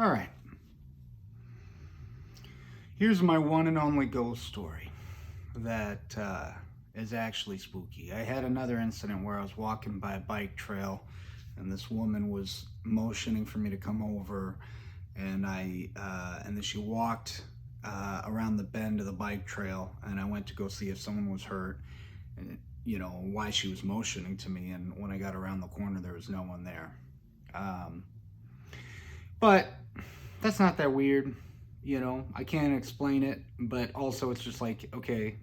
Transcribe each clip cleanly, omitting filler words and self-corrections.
All right. Here's my one and only ghost story that is actually spooky. I had another incident where I was walking by a bike trail and this woman was motioning for me to come over, and then she walked around the bend of the bike trail, and I went to go see if someone was hurt and why she was motioning to me. And when I got around the corner, there was no one there. Um, but that's not that weird. I can't explain it, but also it's just like, okay,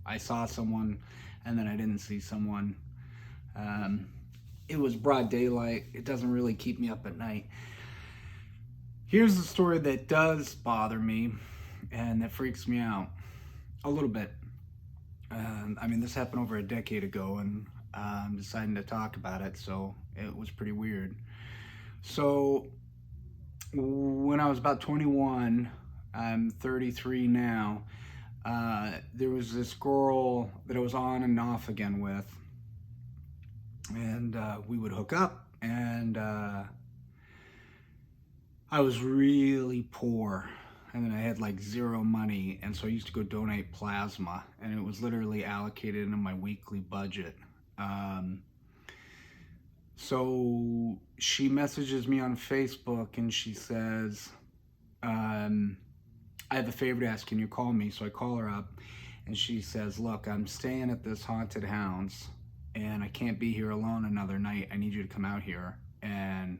I saw someone and then I didn't see someone. Um, it was broad daylight. It doesn't really keep me up at night. Here's the story that does bother me and that freaks me out a little bit. This happened over a decade ago, and I'm deciding to talk about it, so it was pretty weird. So, when I was about 21, I'm 33 now, there was this girl that I was on and off again with, and we would hook up, and I was really poor, and then I had like zero money, and so I used to go donate plasma, and it was literally allocated into my weekly budget. So she messages me on Facebook and she says, I have a favor to ask, can you call me? So I call her up and she says, look, I'm staying at this haunted house and I can't be here alone another night. I need you to come out here and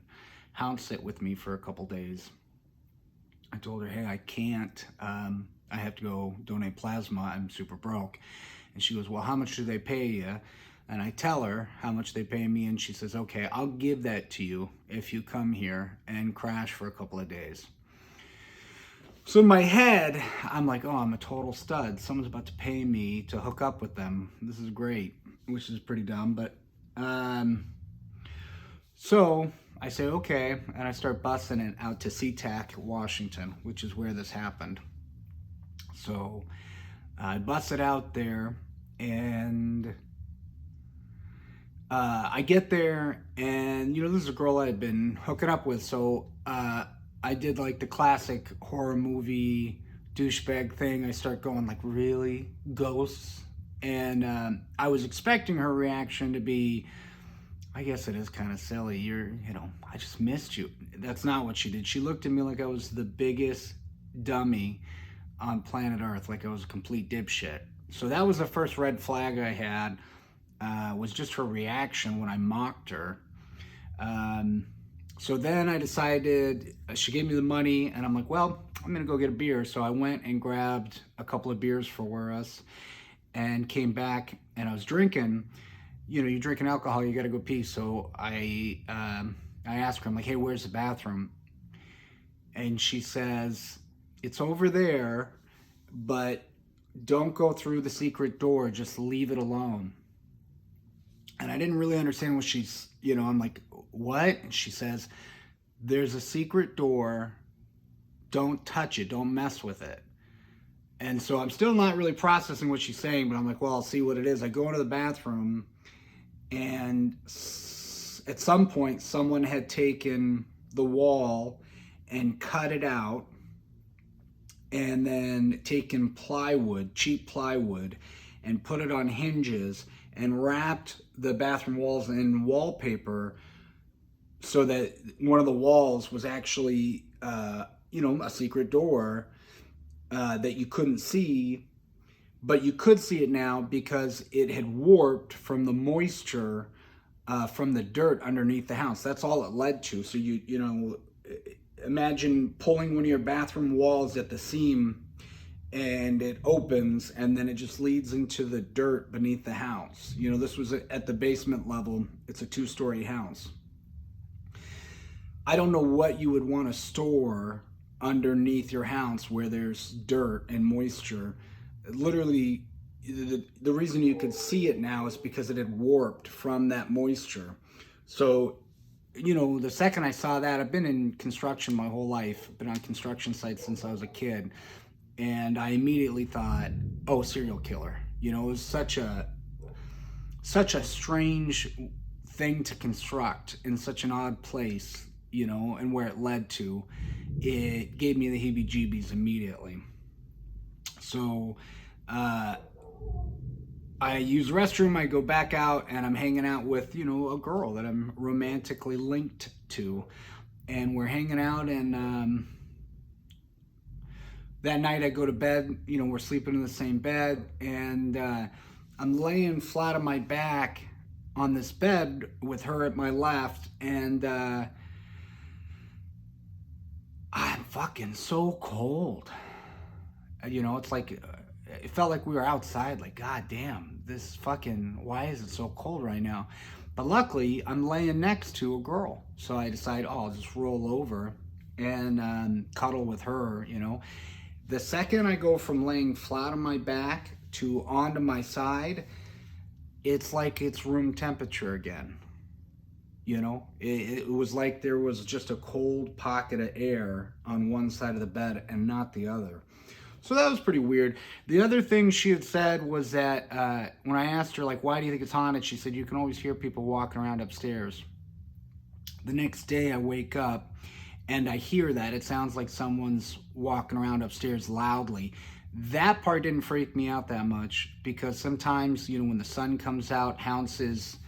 house sit with me for a couple days. I told her, hey, I can't. I have to go donate plasma. I'm super broke. And she goes, well, how much do they pay you? And I tell her how much they pay me, and she says, okay, I'll give that to you if you come here and crash for a couple of days. So in my head, I'm like, oh, I'm a total stud. Someone's about to pay me to hook up with them. This is great, which is pretty dumb. But so I say, okay, and I start busting it out to SeaTac, Washington, which is where this happened. So I bust it out there, and I get there, and this is a girl I had been hooking up with, so I did like the classic horror movie douchebag thing. I start going like, really? Ghosts? And I was expecting her reaction to be, I guess it is kind of silly. I just missed you. That's not what she did. She looked at me like I was the biggest dummy on planet Earth, like I was a complete dipshit. So that was the first red flag I had. Was just her reaction when I mocked her. So then I decided, she gave me the money, and I'm like, well, I'm gonna go get a beer. So I went and grabbed a couple of beers for us and came back, and I was drinking. You're drinking alcohol, you gotta go pee. So I asked her, I'm like, hey, where's the bathroom? And she says, it's over there, but don't go through the secret door, just leave it alone. And I didn't really understand what she's, I'm like, what? And she says, there's a secret door. Don't touch it. Don't mess with it. And so I'm still not really processing what she's saying, but I'm like, well, I'll see what it is. I go into the bathroom, and at some point, someone had taken the wall and cut it out, and then taken plywood, cheap plywood, and put it on hinges and wrapped the bathroom walls in wallpaper so that one of the walls was actually, a secret door that you couldn't see, but you could see it now because it had warped from the moisture from the dirt underneath the house. That's all it led to. So imagine pulling one of your bathroom walls at the seam, and it opens, and then it just leads into the dirt beneath the house. This was at the basement level. It's a 2-story house. I don't know what you would want to store underneath your house where there's dirt and moisture. Literally, the reason you could see it now is because it had warped from that moisture. So, the second I saw that, I've been in construction my whole life. I've been on construction sites since I was a kid. And I immediately thought, oh, serial killer. It was such a strange thing to construct in such an odd place. and where it led to, it gave me the heebie-jeebies immediately. So I use the restroom, I go back out, and I'm hanging out with, a girl that I'm romantically linked to. And we're hanging out, and that night I go to bed, we're sleeping in the same bed, and I'm laying flat on my back on this bed with her at my left, and I'm fucking so cold. It's like, it felt like we were outside, like, God damn, why is it so cold right now? But luckily, I'm laying next to a girl. So I decide, I'll just roll over and cuddle with her, The second I go from laying flat on my back to onto my side, it's like it's room temperature again. It was like there was just a cold pocket of air on one side of the bed and not the other. So that was pretty weird. The other thing she had said was that when I asked her, like, why do you think it's haunted? She said, you can always hear people walking around upstairs. The next day I wake up and I hear that. It sounds like someone's walking around upstairs loudly. That part didn't freak me out that much because sometimes, when the sun comes out, hounds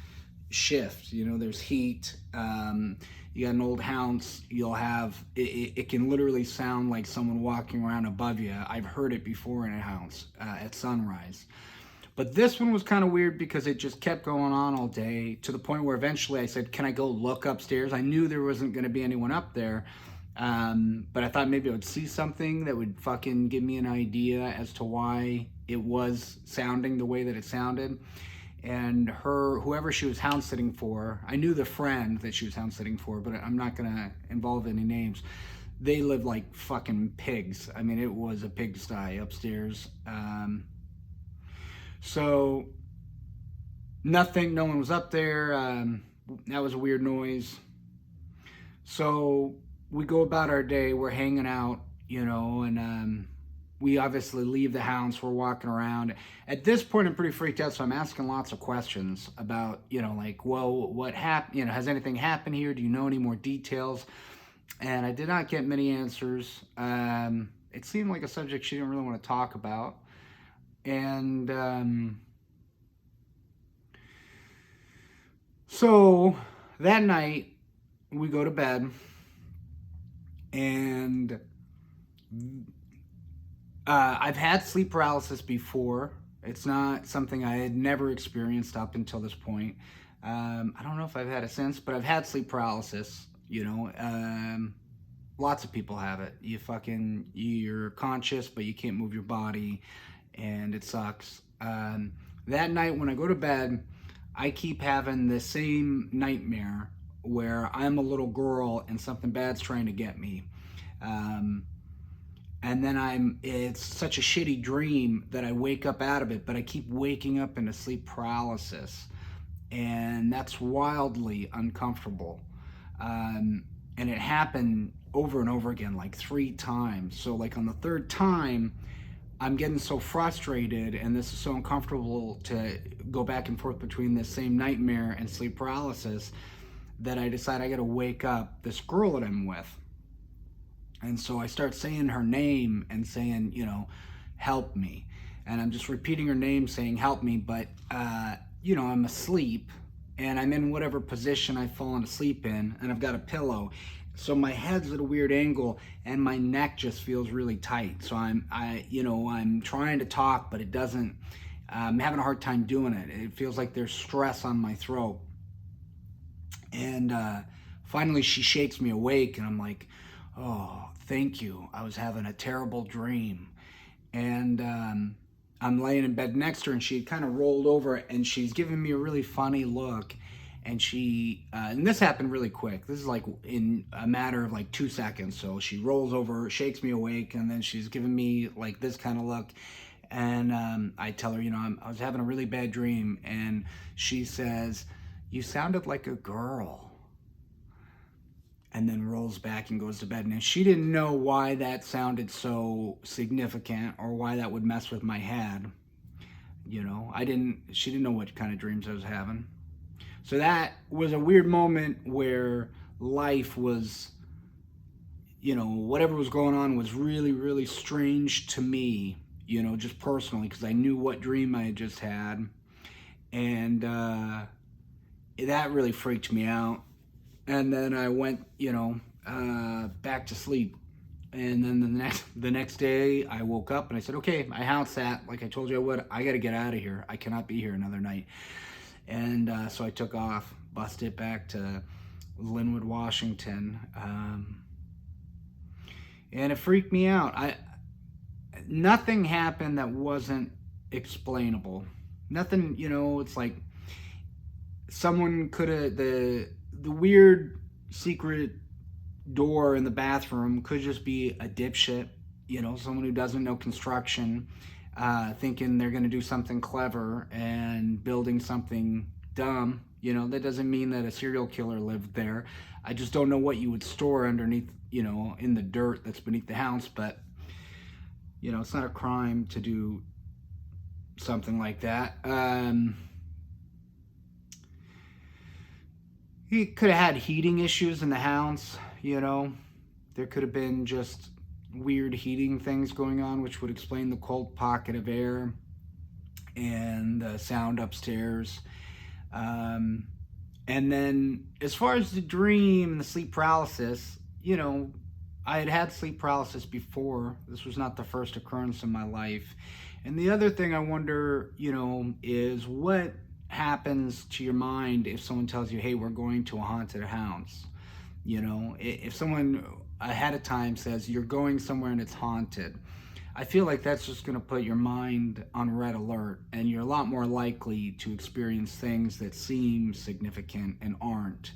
shift. There's heat. You got an old hounds, you'll have, it can literally sound like someone walking around above you. I've heard it before in a house at sunrise. But this one was kind of weird because it just kept going on all day to the point where eventually I said, can I go look upstairs? I knew there wasn't going to be anyone up there, but I thought maybe I would see something that would fucking give me an idea as to why it was sounding the way that it sounded. And whoever she was hound sitting for, I knew the friend that she was hound sitting for, but I'm not going to involve any names. They lived like fucking pigs. I mean, it was a pigsty upstairs. So no one was up there. That was a weird noise. So we go about our day, we're hanging out, and we obviously leave the house, we're walking around. At this point, I'm pretty freaked out, so I'm asking lots of questions about, like, well, what happened? Has anything happened here? Do you know any more details? And I did not get many answers. It seemed like a subject she didn't really want to talk about. And so that night, we go to bed, and I've had sleep paralysis before. It's not something I had never experienced up until this point. I don't know if I've had it since, but I've had sleep paralysis, lots of people have it. You're conscious, but you can't move your body, and it sucks. That night when I go to bed, I keep having the same nightmare where I'm a little girl and something bad's trying to get me. And then it's such a shitty dream that I wake up out of it, but I keep waking up into sleep paralysis. And that's wildly uncomfortable. And it happened over and over again, like 3 times. So like on the 3rd time, I'm getting so frustrated and this is so uncomfortable to go back and forth between this same nightmare and sleep paralysis that I decide I gotta wake up this girl that I'm with. And so I start saying her name and saying, help me. And I'm just repeating her name saying, help me. But, I'm asleep and I'm in whatever position I've fallen asleep in, and I've got a pillow. So my head's at a weird angle and my neck just feels really tight. So I'm trying to talk, but it doesn't, I'm having a hard time doing it. It feels like there's stress on my throat. And finally she shakes me awake and I'm like, oh, thank you. I was having a terrible dream. And I'm laying in bed next to her and she had kind of rolled over and she's giving me a really funny look. And and this happened really quick. This is like in a matter of like 2 seconds. So she rolls over, shakes me awake, and then she's giving me like this kind of look. And I tell her, I was having a really bad dream. And she says, you sounded like a girl. And then rolls back and goes to bed. And she didn't know why that sounded so significant or why that would mess with my head. She didn't know what kind of dreams I was having. So that was a weird moment where life was, whatever was going on was really, really strange to me, just personally, because I knew what dream I had just had. And that really freaked me out. And then I went, back to sleep. And then the next day, I woke up and I said, "Okay, I house that like I told you I would. I got to get out of here. I cannot be here another night." And so I took off, busted back to Linwood, Washington, and it freaked me out. Nothing happened that wasn't explainable. Nothing, it's like someone could have the weird secret door in the bathroom could just be a dipshit, someone who doesn't know construction, thinking they're going to do something clever and building something dumb. That doesn't mean that a serial killer lived there. I just don't know what you would store underneath, in the dirt that's beneath the house. But, it's not a crime to do something like that. He could have had heating issues in the house, There could have been just weird heating things going on, which would explain the cold pocket of air and the sound upstairs. And then as far as the dream and the sleep paralysis, I had sleep paralysis before. This was not the first occurrence in my life. And the other thing I wonder, is what happens to your mind if someone tells you, "Hey, we're going to a haunted house." If someone ahead of time says you're going somewhere and it's haunted, I feel like that's just going to put your mind on red alert, and you're a lot more likely to experience things that seem significant and aren't.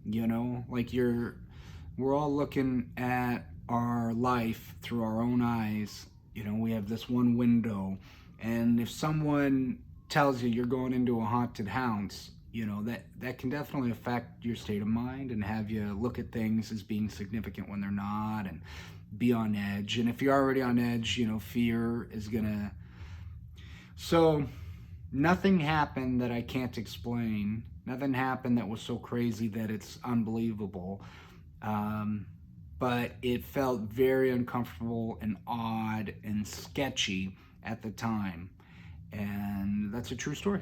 Like we're all looking at our life through our own eyes. We have this one window, and if someone tells you you're going into a haunted house, that can definitely affect your state of mind and have you look at things as being significant when they're not, and be on edge. And if you're already on edge, fear is gonna. So nothing happened that I can't explain. Nothing happened that was so crazy that it's unbelievable. But it felt very uncomfortable and odd and sketchy at the time. And that's a true story.